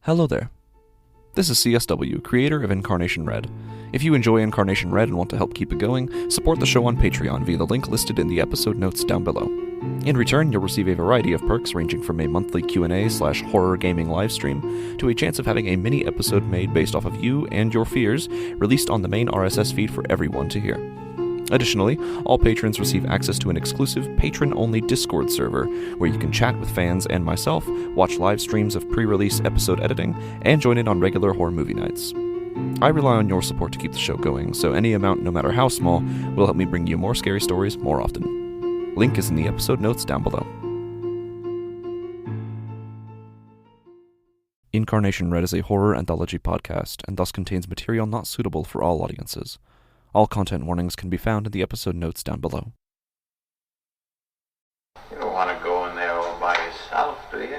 Hello there. This is CSW, creator of Incarnation Read. If you enjoy Incarnation Read and want to help keep it going, support the show on Patreon via the link listed in the episode notes down below. In return, you'll receive a variety of perks ranging from a monthly Q&A/horror gaming livestream to a chance of having a mini episode made based off of you and your fears released on the main RSS feed for everyone to hear. Additionally, all patrons receive access to an exclusive patron-only Discord server where you can chat with fans and myself, watch live streams of pre-release episode editing, and join in on regular horror movie nights. I rely on your support to keep the show going, so any amount, no matter how small, will help me bring you more scary stories more often. Link is in the episode notes down below. Incarnation Read is a horror anthology podcast, and thus contains material not suitable for all audiences. All content warnings can be found in the episode notes down below. You don't want to go in there all by yourself, do you?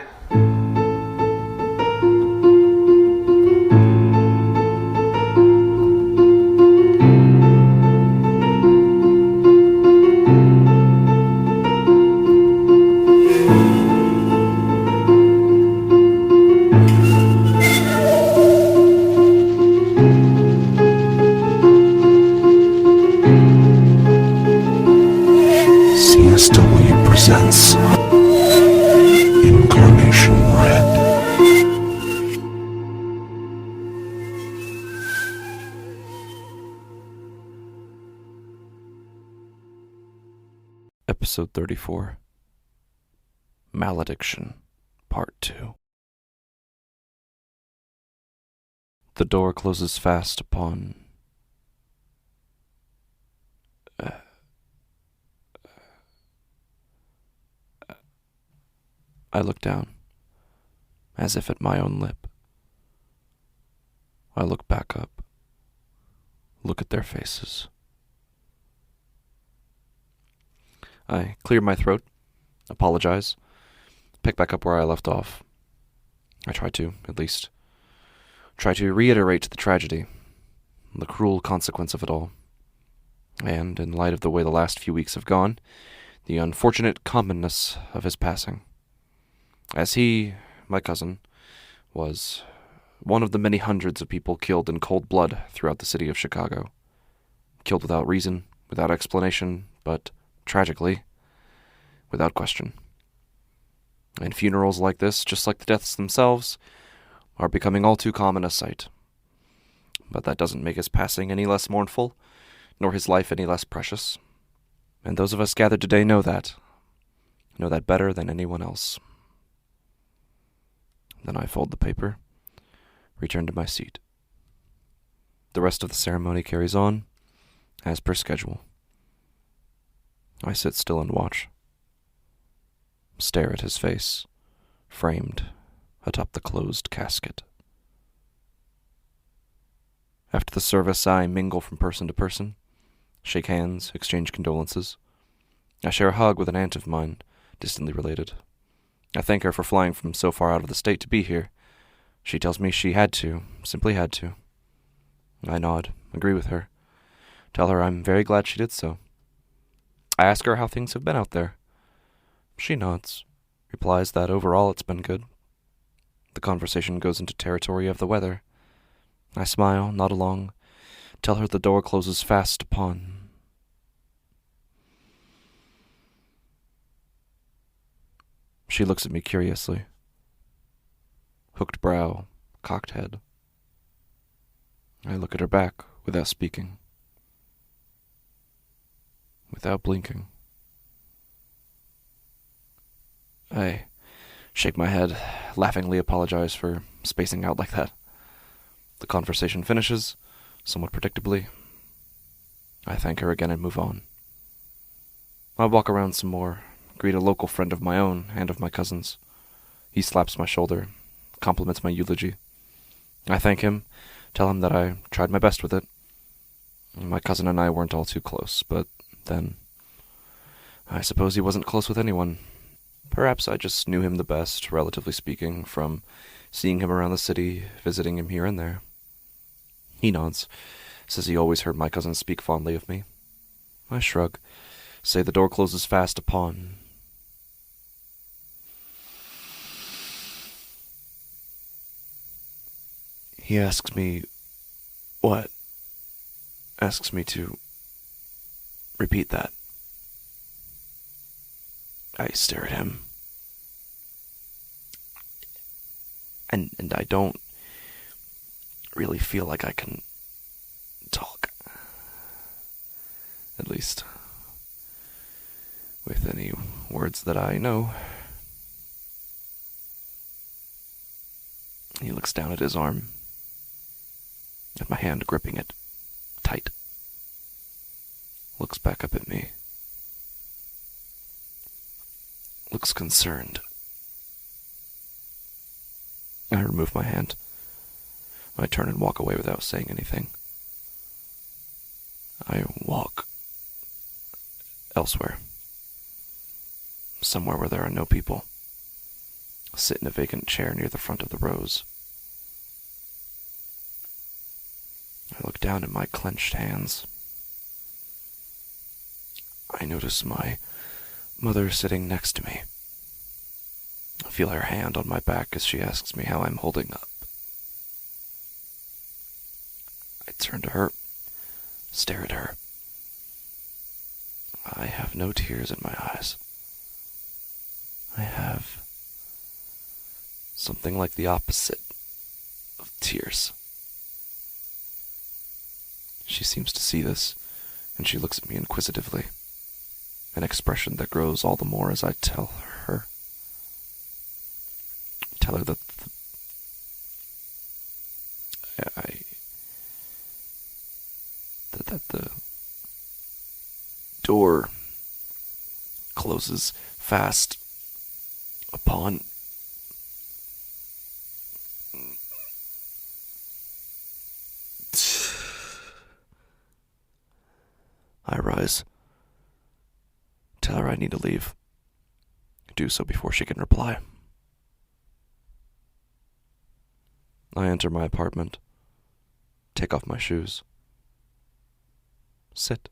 CSW presents Incarnation Read. Episode 34. Malediction, Part 2. The door closes fast upon... I look down, as if at my own lip. I look back up, look at their faces. I clear my throat, apologize, pick back up where I left off. I try to, at least, reiterate the tragedy, the cruel consequence of it all, and, in light of the way the last few weeks have gone, the unfortunate commonness of his passing. As he, my cousin, was one of the many hundreds of people killed in cold blood throughout the city of Chicago. Killed without reason, without explanation, but, tragically, without question. And funerals like this, just like the deaths themselves, are becoming all too common a sight. But that doesn't make his passing any less mournful, nor his life any less precious. And those of us gathered today know that better than anyone else. Then I fold the paper, return to my seat. The rest of the ceremony carries on, as per schedule. I sit still and watch. Stare at his face, framed atop the closed casket. After the service, I mingle from person to person, shake hands, exchange condolences. I share a hug with an aunt of mine, distantly related. I thank her for flying from so far out of the state to be here. She tells me she had to, simply had to. I nod, agree with her. Tell her I'm very glad she did so. I ask her how things have been out there. She nods, replies that overall it's been good. The conversation goes into territory of the weather. I smile, nod along, tell her the door closes fast upon... She looks at me curiously. Hooked brow, cocked head. I look at her back without speaking. Without blinking. I shake my head, laughingly apologize for spacing out like that. The conversation finishes, somewhat predictably. I thank her again and move on. I walk around some more, greet a local friend of my own and of my cousin's. He slaps my shoulder, compliments my eulogy. I thank him, tell him that I tried my best with it. My cousin and I weren't all too close, but then, I suppose he wasn't close with anyone. Perhaps I just knew him the best, relatively speaking, from seeing him around the city, visiting him here and there. He nods, says he always heard my cousin speak fondly of me. I shrug, say the door closes fast upon... He asks me what? Asks me to repeat that. I stare at him. And I don't really feel like I can talk. At least with any words that I know. He looks down at his arm, at my hand gripping it tight. Looks back up at me. Looks concerned. I remove my hand. I turn and walk away without saying anything. I walk elsewhere. Somewhere where there are no people. Sit in a vacant chair near the front of the rows. I look down at my clenched hands. I notice my mother sitting next to me. I feel her hand on my back as she asks me how I'm holding up. I turn to her, stare at her. I have no tears in my eyes. I have something like the opposite of tears. She seems to see this, and she looks at me inquisitively, an expression that grows all the more as I tell her that that the door closes fast upon I rise. Tell her I need to leave. Do so before she can reply. I enter my apartment, take off my shoes, sit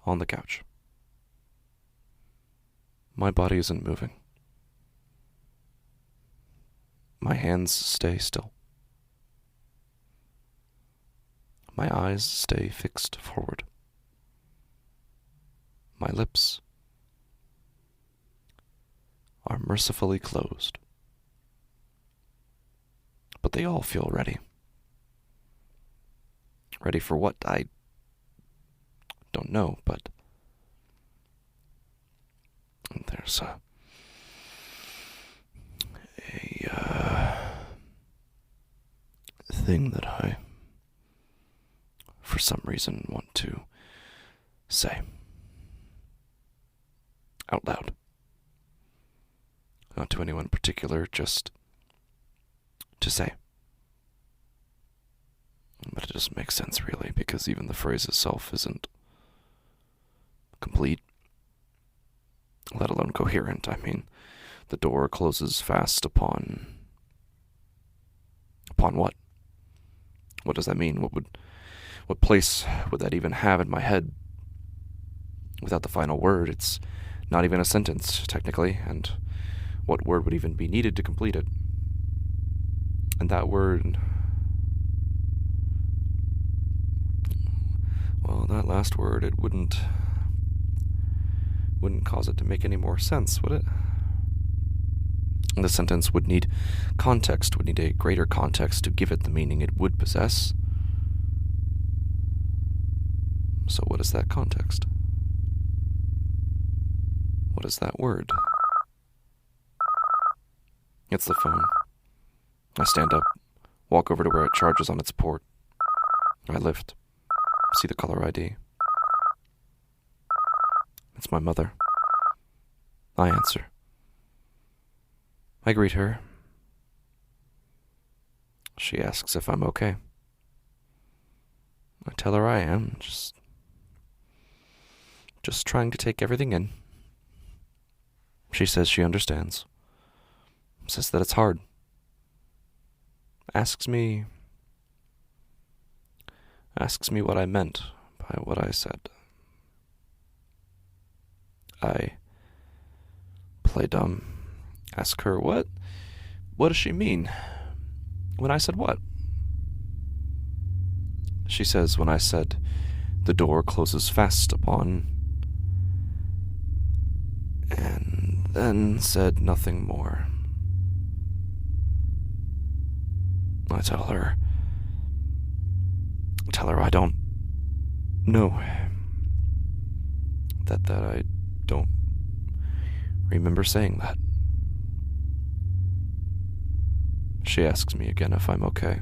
on the couch. My body isn't moving. My hands stay still. My eyes stay fixed forward. My lips are mercifully closed. But they all feel ready. Ready for what? I don't know, but there's a thing that I, for some reason, want to say out loud. Not to anyone in particular, just to say. But it doesn't make sense, really, because even the phrase itself isn't complete, let alone coherent. I mean, the door closes fast upon what? What does that mean? What place would that even have in my head? Without the final word, it's not even a sentence, technically, and what word would even be needed to complete it? And that word, well, that last word, it wouldn't cause it to make any more sense, would it? The sentence would need context, would need a greater context to give it the meaning it would possess. So what is that context? What is that word? It's the phone. I stand up, walk over to where it charges on its port. I lift, see the caller ID. It's my mother. I answer. I greet her. She asks if I'm okay. I tell her I am, just trying to take everything in. She says she understands. Says that it's hard. Asks me what I meant by what I said. I play dumb. Ask her what does she mean? When I said what? She says when I said the door closes fast upon, and then said nothing more. I tell her I don't know. That I don't remember saying that. She asks me again if I'm okay.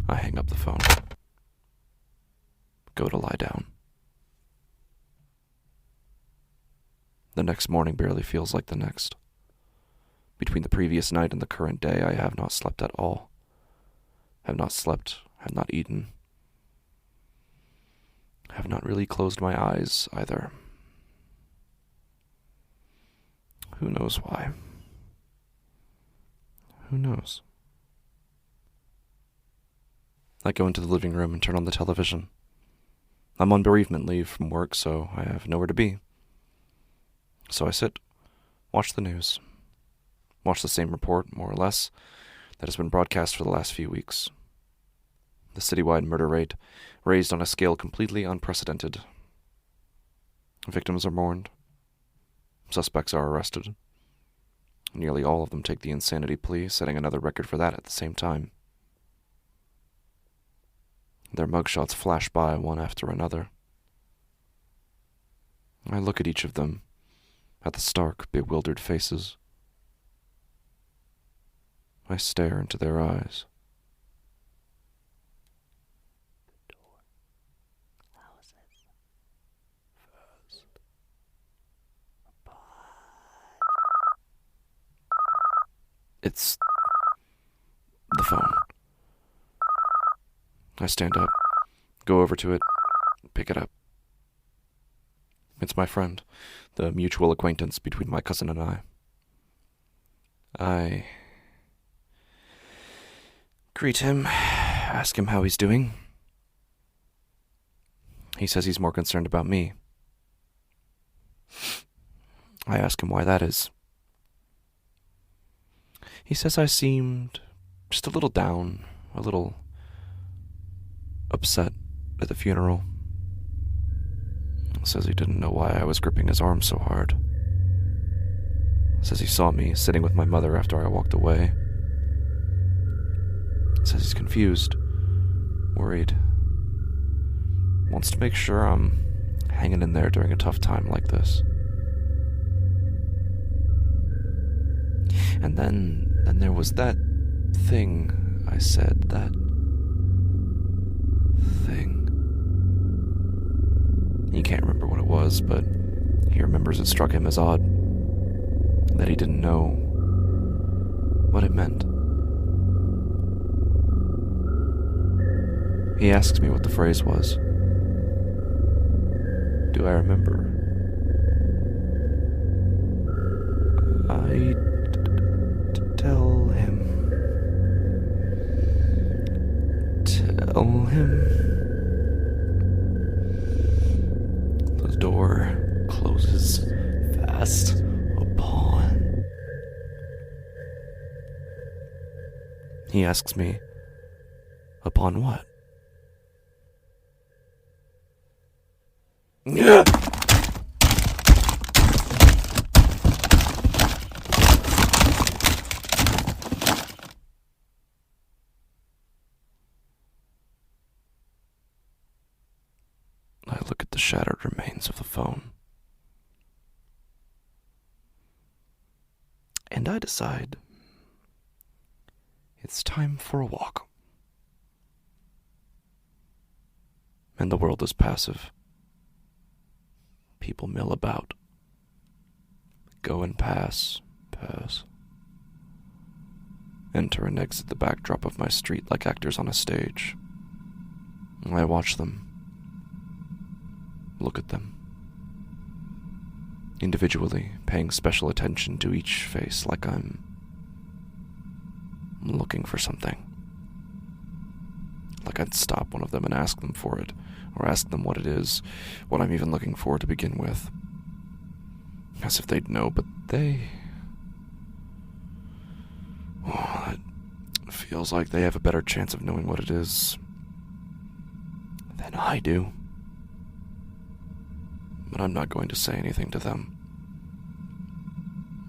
I hang up the phone. Go to lie down. The next morning barely feels like the next. Between the previous night and the current day, I have not slept at all. Have not slept, have not eaten. Have not really closed my eyes either. Who knows why? Who knows? I go into the living room and turn on the television. I'm on bereavement leave from work, so I have nowhere to be. So I sit, watch the news. Watch the same report, more or less, that has been broadcast for the last few weeks. The citywide murder rate raised on a scale completely unprecedented. Victims are mourned. Suspects are arrested. Nearly all of them take the insanity plea, setting another record for that at the same time. Their mugshots flash by one after another. I look at each of them, at the stark, bewildered faces. I stare into their eyes. It's the phone. I stand up, go over to it, pick it up. It's my friend, the mutual acquaintance between my cousin and I. I greet him, ask him how he's doing. He says he's more concerned about me. I ask him why that is. He says I seemed just a little down, a little upset at the funeral. Says he didn't know why I was gripping his arm so hard. Says he saw me sitting with my mother after I walked away. Says he's confused, worried. Wants to make sure I'm hanging in there during a tough time like this. And then there was that thing I said, that thing. He can't remember what it was, but he remembers it struck him as odd, that he didn't know what it meant. He asks me what the phrase was. Do I remember? I tell him. The door closes fast upon. He asks me, upon what? I look at the shattered remains of the phone. And I decide it's time for a walk. And the world is passive. People mill about. Go and pass. Enter and exit the backdrop of my street like actors on a stage. I watch them. Look at them. Individually, paying special attention to each face like I'm looking for something. Like I'd stop one of them and ask them for it, or ask them what it is, what I'm even looking for to begin with. As if they'd know, but they feels like they have a better chance of knowing what it is than I do. But I'm not going to say anything to them.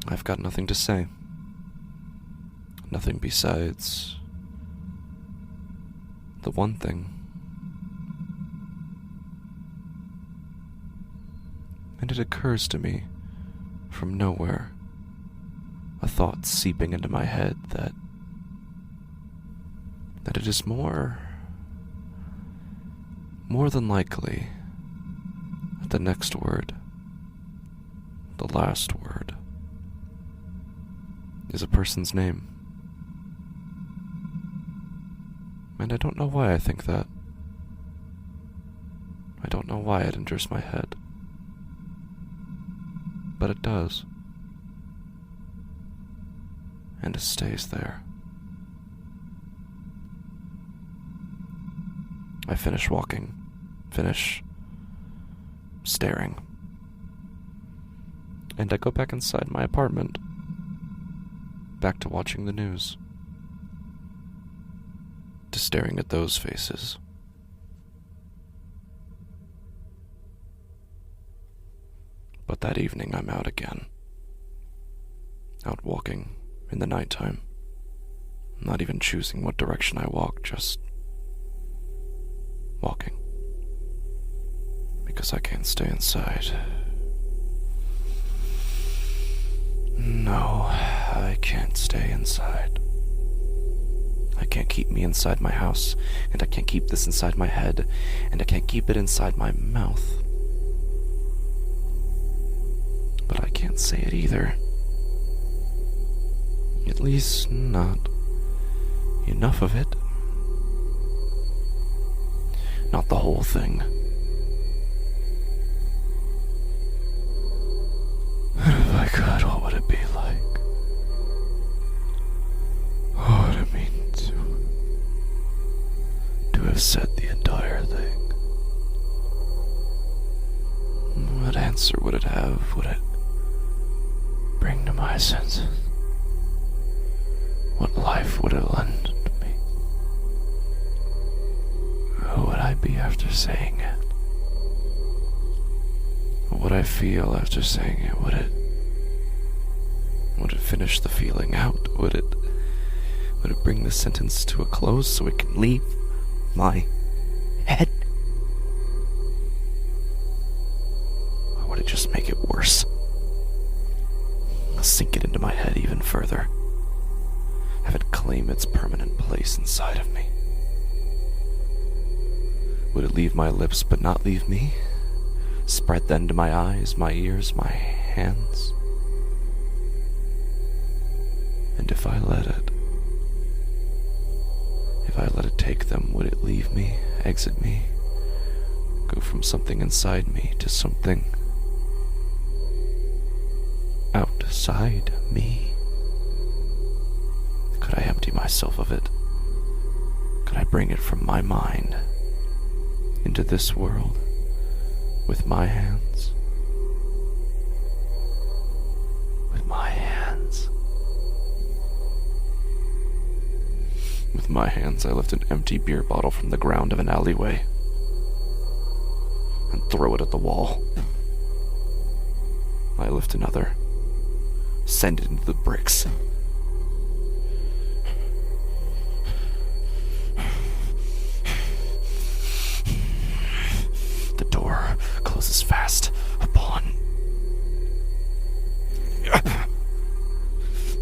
I've got nothing to say. Nothing besides the one thing. And it occurs to me, from nowhere, a thought seeping into my head that it is more than likely that the next word, the last word, is a person's name. And I don't know why I think that. I don't know why it enters my head. But it does. And it stays there. I finish walking. Finish staring. And I go back inside my apartment. Back to watching the news. To staring at those faces. But that evening I'm out again. Out walking in the nighttime. Not even choosing what direction I walk, just walking. Because I can't stay inside. No, I can't stay inside. I can't keep me inside my house, and I can't keep this inside my head, and I can't keep it inside my mouth. But I can't say it either. At least not enough of it. Not the whole thing. If I could, what would it be like? What would it mean to have said the entire thing? What answer would it have? Would it bring to my senses? What life would it lend to me? Who would I be after saying it? What would I feel after saying it? Would it finish the feeling out? Would it bring the sentence to a close so it can leave my head? Or would it just make it worse? Sink it into my head even further. Have it claim its permanent place inside of me. Would it leave my lips but not leave me? Spread then to my eyes, my ears, my hands? And if I let it take them, would it leave me, exit me, go from something inside me to something outside me? Could I empty myself of it? Could I bring it from my mind into this world with my hands? With my hands. With my hands, I lift an empty beer bottle from the ground of an alleyway and throw it at the wall. I lift another, send it into the bricks. The door closes fast upon.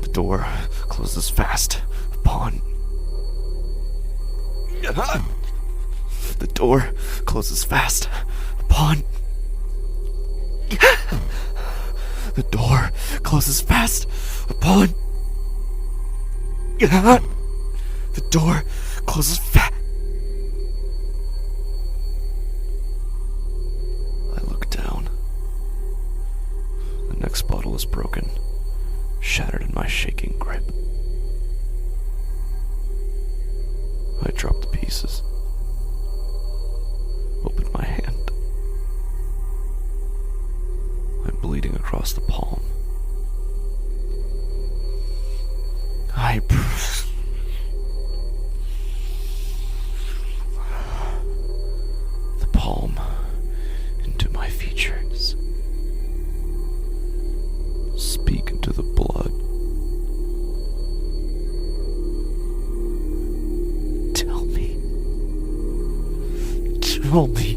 The door closes fast upon. The door closes fast upon. The door closes fast upon. The door closes fast. I look down. The next bottle is broken, shattered in my shaking grip. I drop the pieces. Open my hand. I'm bleeding across the palm. Tell me.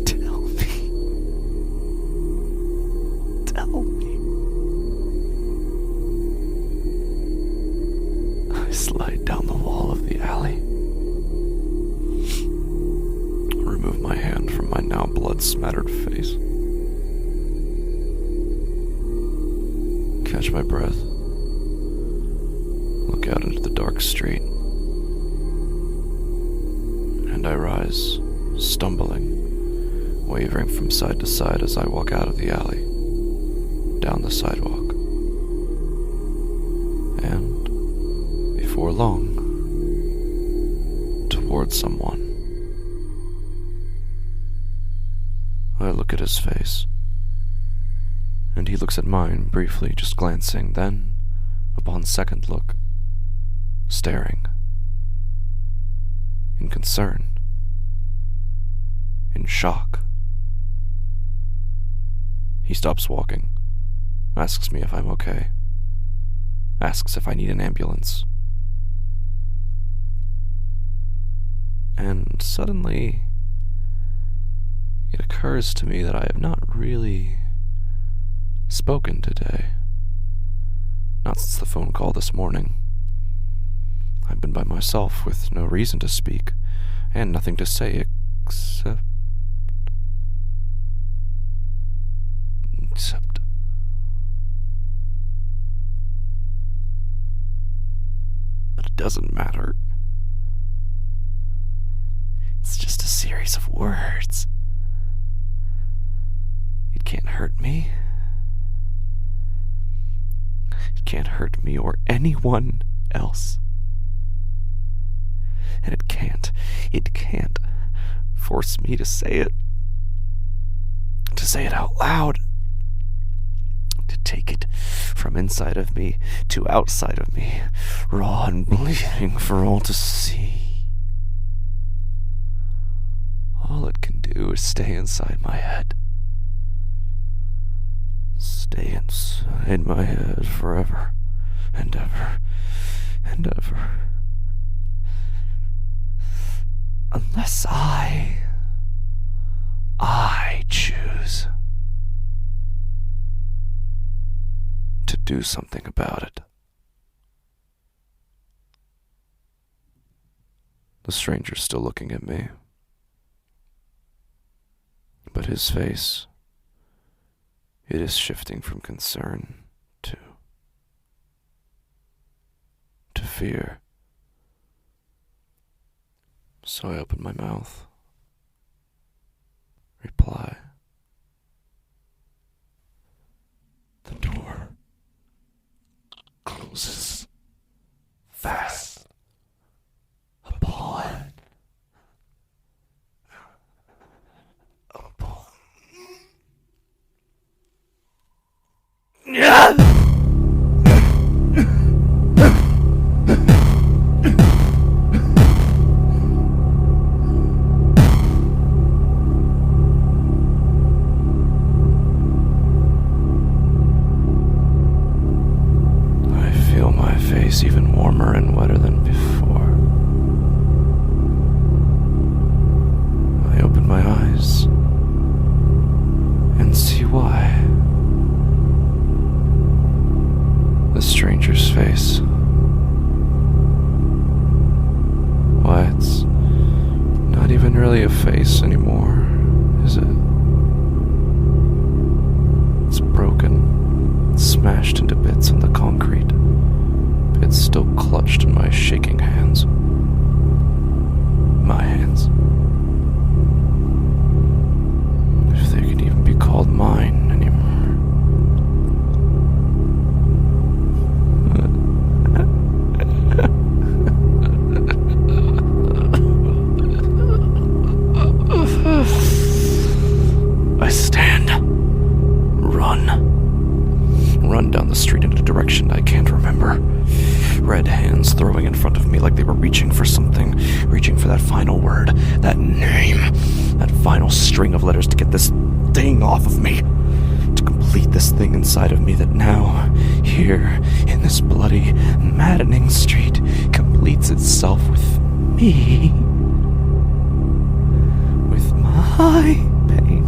Tell me. Tell me. I slide down the wall of the alley. Remove my hand from my now blood-smattered face. Catch my breath. Look out into the dark street. And I rise, stumbling, wavering from side to side as I walk out of the alley, down the sidewalk. And, before long, towards someone. I look at his face, and he looks at mine briefly, just glancing, then, upon second look, staring. In concern. In shock. He stops walking, asks me if I'm okay, asks if I need an ambulance. And suddenly, it occurs to me that I have not really spoken today. Not since the phone call this morning. I've been by myself with no reason to speak, and nothing to say except... But it doesn't matter. It's just a series of words. It can't hurt me. It can't hurt me or anyone else. And it can't force me to say it out loud, to take it from inside of me to outside of me, raw and bleeding for all to see. All it can do is stay inside my head. Stay inside my head forever and ever and ever. Unless I choose to do something about it. The stranger's still looking at me, but his face, it is shifting from concern to fear. So I open my mouth. Reply. The door closes fast upon even warmer and wetter than before. I open my eyes and see why. The stranger's face. Why, it's not even really a face anymore, is it? It's broken, smashed into bits on the concrete. It's still clutched in my shaking hands. My hands. If they could even be called mine anymore. I stand. Run down the street in a direction I can't remember. Red hands throwing in front of me like they were reaching for something, reaching for that final word, that name, that final string of letters to get this thing off of me, to complete this thing inside of me that now, here, in this bloody, maddening street, completes itself with me. my pain,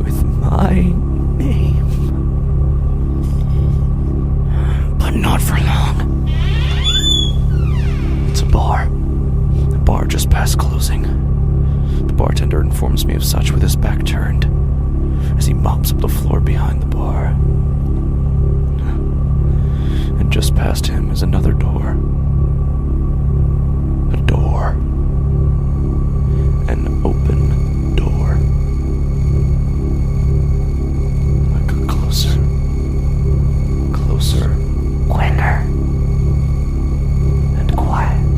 with my name. But not for long. It's a bar. The bar just past closing. The bartender informs me of such with his back turned, as he mops up the floor behind the bar. And just past him is another door. A door. An open door. I go closer. Closer. Quicker. And quiet.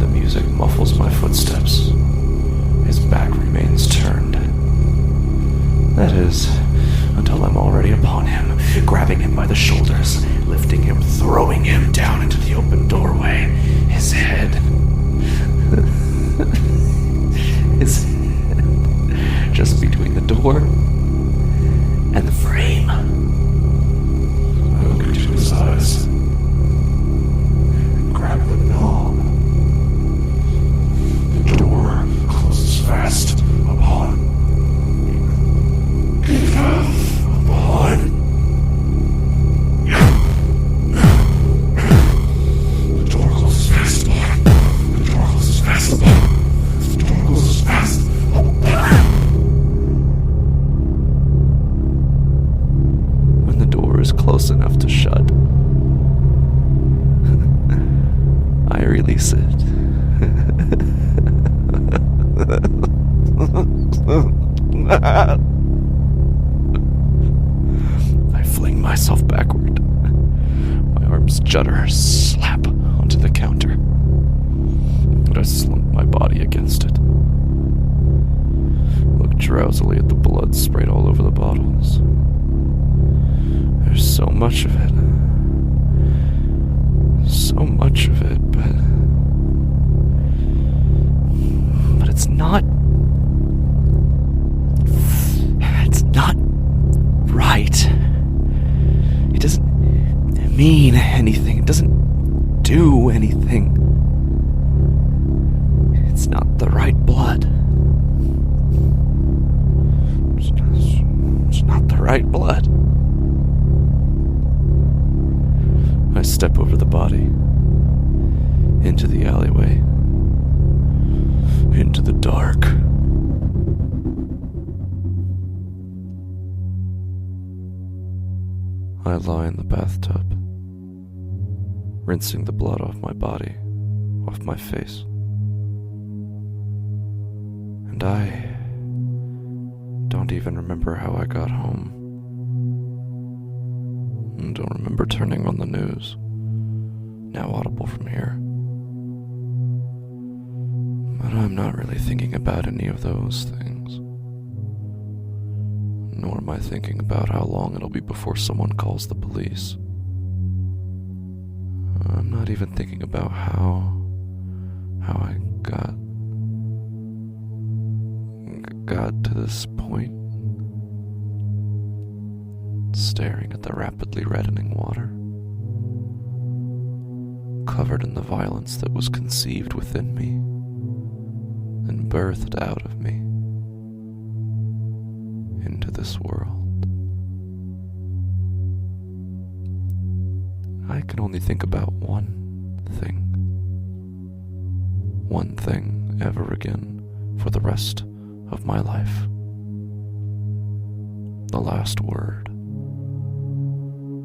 The music muffles my footsteps. His back remains turned. That is, until I'm already upon him, grabbing him by the shoulders, lifting him, throwing him down into the open doorway. His head. His head. Just between the door and the frame. I look into his eyes. Grab the knob. The door closes fast upon. When the door is close enough to shut, I release it. I fling myself backward. My arms judder, slap onto the counter. And I slump my body against it. Look drowsily at the blood sprayed all over the bottles. There's so much of it. So much of it, but it's not. It's not right. It doesn't mean anything. It doesn't do anything. It's not the right blood. It's not the right blood. I step over the body, into the alleyway, into the dark. I lie in the bathtub, rinsing the blood off my body, off my face. And I don't even remember how I got home. And don't remember turning on the news, now audible from here. But I'm not really thinking about any of those things. Nor am I thinking about how long it'll be before someone calls the police. I'm not even thinking about how I got to this point. Staring at the rapidly reddening water, covered in the violence that was conceived within me and birthed out of me into this world. I can only think about one thing ever again for the rest of my life. The last word.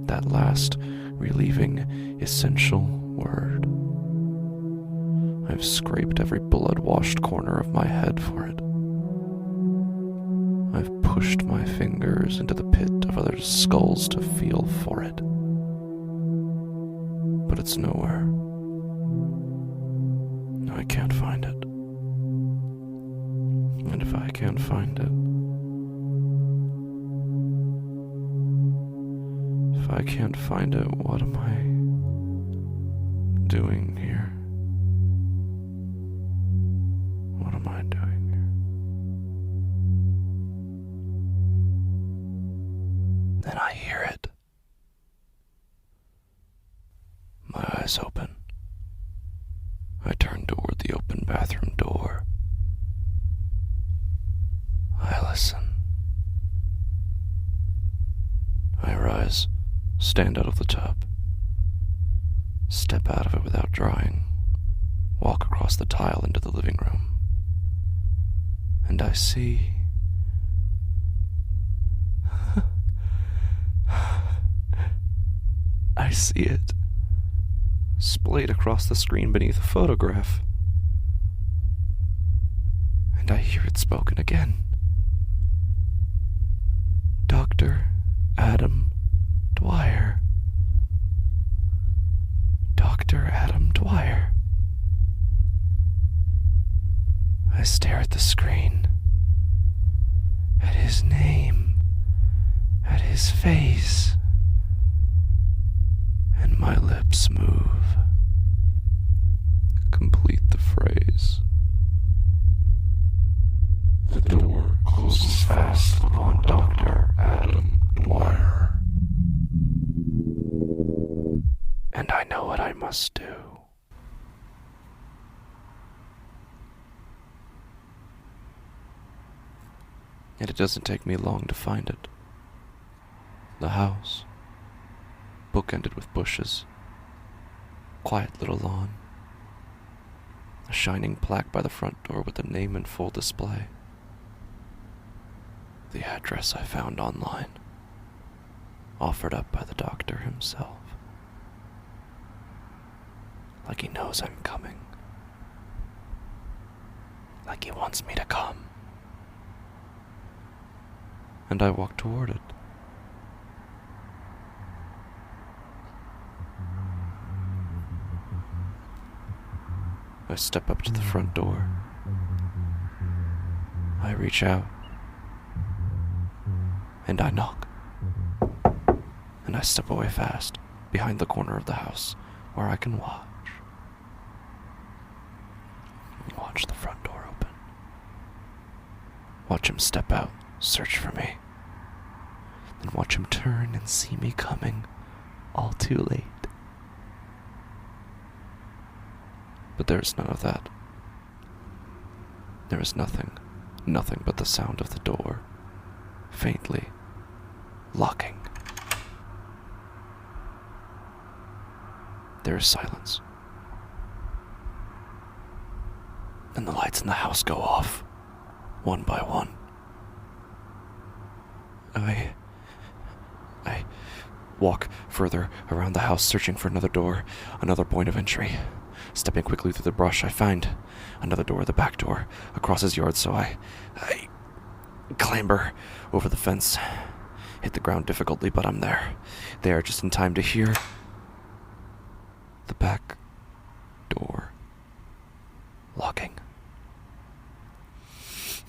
That last, relieving, essential word. I've scraped every blood-washed corner of my head for it. I've pushed my fingers into the pit of others' skulls to feel for it. But it's nowhere. I can't find it. And if I can't find it, if I can't find it, what am I doing here? What am I doing here? Then I hear it. My eyes open. I turn toward the open bathroom door. I rise, stand out of the tub, step out of it without drying, walk across the tile into the living room, and I see... I see it, splayed across the screen beneath a photograph. And I hear it spoken again. Dr. Adam Dwyer. Dr. Adam Dwyer. I stare at the screen, at his name, at his face, and my lips move. Complete the phrase. The door closes fast upon Dr. Adam Dwyer. And I know what I must do. And it doesn't take me long to find it. The house, bookended with bushes, quiet little lawn, a shining plaque by the front door with the name in full display. The address I found online, offered up by the doctor himself. Like he knows I'm coming. Like he wants me to come. And I walk toward it. I step up to the front door. I reach out. And I knock. And I step away fast, behind the corner of the house, where I can watch. Watch the front door open. Watch him step out, search for me. Then watch him turn and see me coming, all too late. But there is none of that. There is nothing but the sound of the door, faintly locking. There is silence. And the lights in the house go off, one by one. I walk further around the house, searching for another door, another point of entry. Stepping quickly through the brush, I find another door, the back door, across his yard, so I clamber over the fence, hit the ground difficultly, but I'm there. There just in time to hear the back door locking.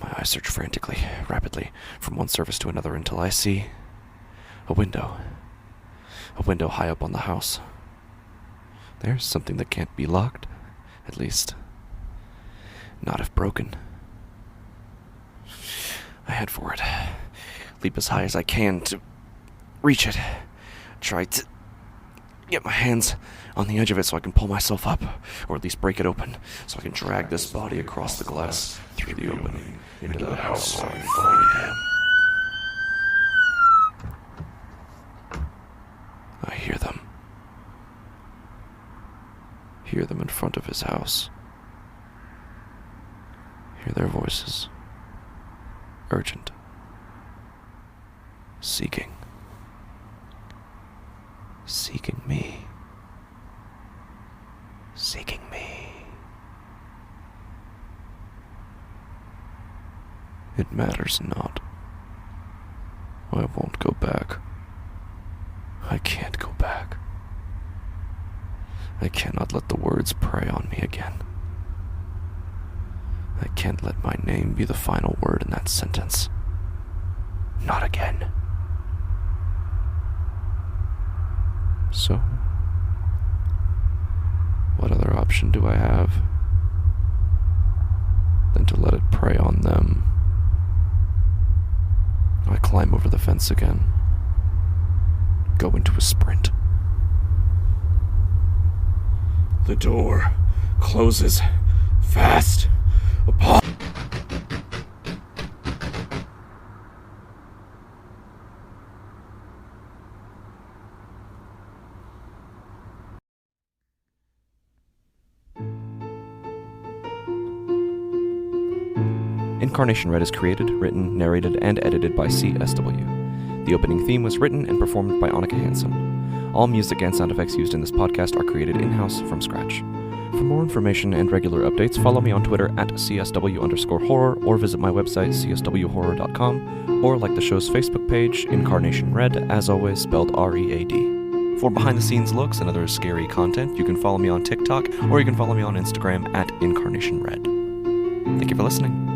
My eyes search frantically, rapidly, from one surface to another until I see a window high up on the house. There's something that can't be locked, at least not if broken. I head for it, leap as high as I can to reach it, try to get my hands on the edge of it so I can pull myself up, or at least break it open, so I can drag this body across the glass through the opening into the house where I find him. I hear them. Hear them in front of his house. Hear their voices. Urgent. Seeking. Seeking me. Seeking me. It matters not. I won't go back. I can't go back. I cannot let the words prey on me again. I can't let my name be the final word in that sentence. Not again. So, what other option do I have than to let it prey on them? I climb over the fence again, go into a sprint. The door closes fast upon... Incarnation Read is created, written, narrated, and edited by CSW. The opening theme was written and performed by Annika Hansen. All music and sound effects used in this podcast are created in-house from scratch. For more information and regular updates, follow me on Twitter at CSW_horror, or visit my website, cswhorror.com, or like the show's Facebook page, Incarnation Read, as always spelled R-E-A-D. For behind-the-scenes looks and other scary content, you can follow me on TikTok, or you can follow me on Instagram at Incarnation Read. Thank you for listening.